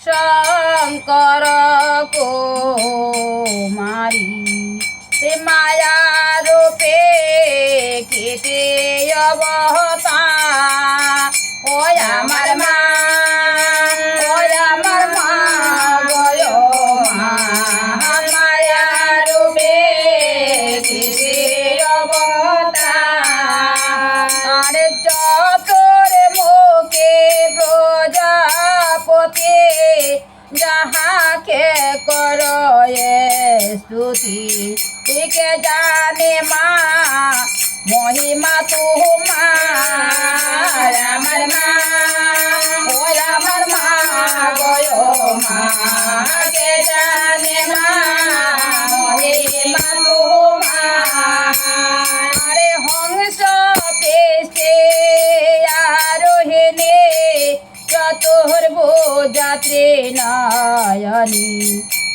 शंकर कुमारी से माया रूपे केते अवतार ओय आमार मा गयो मा माया रूपे केते अवतार अरे चतुर मुखे प्रजापति যাহাকে করয়ে স্তুতি কে জানে মা মহিমা তোমার আমার মা ও আমার মা গয় মা কে জানে মা মহিমা তোমার আরে হংস পেশে আরোহিণী চতুর্ভুজা ত্রিনয়নী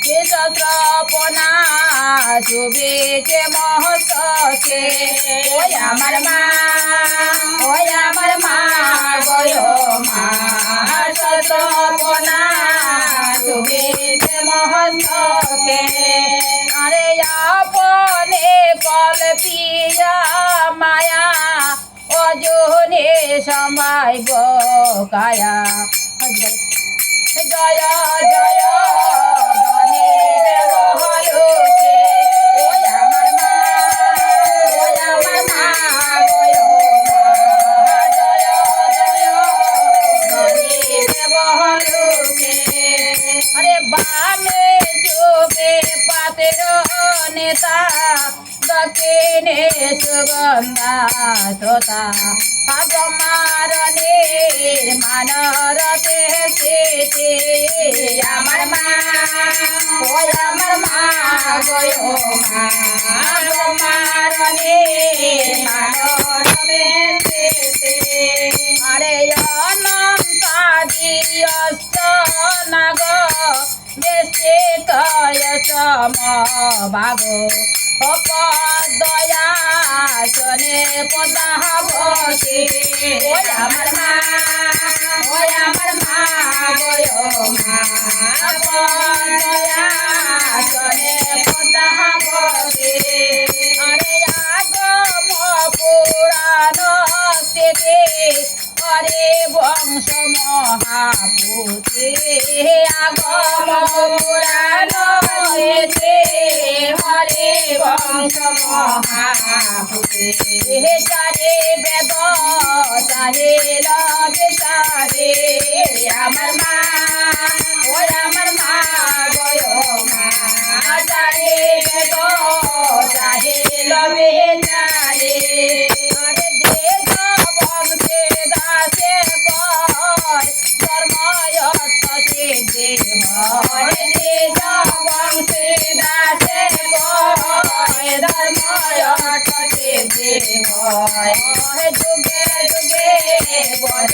সহস্রপনা শুভেছে মহস্তকে ওই আমার মা গয় মা সহস্রপনা শুভেছে মহস্তকে আরে আপনে কল্পিয়া মায়া অজনে সময় কায়া জয় জয় গণেশ বহলুকে ওই আমার মা গয় মা জয় জয় গণেশ বহলুকে আরে বামে শুভে পাতের নেতা দক্ষিণে সুগন্ধা তোতা ব্রহ্মারণের মানরতে স্থিতি আমার মা গয় মা ব্রহ্মারণের মানরতে স্থিতি আরে অনন্তাদি অষ্ট নাগ দেশে তয় সমভাগ পদয়াসনে পদাবতী ওই আমার মা গয় মা পদয়াসনে পদাবতী আরে আগম পুরাণ স্থিতি হরে বংশ মহাপুতি আগম পুরাণ স্থিতি হরে বংশ মহাপুতি চারে বেদ চাহিল বিচারে আমার মা গয় মা চারে বেদ চাহিল বিচারে আরে দেশ বংশে দাসে কয় ধর্ময়ত্ত সিদ্ধি হয় দেশ বংশে দাসে কয় ধর্ময়ত্ত সিদ্ধি হয় যুগে যুগে বজ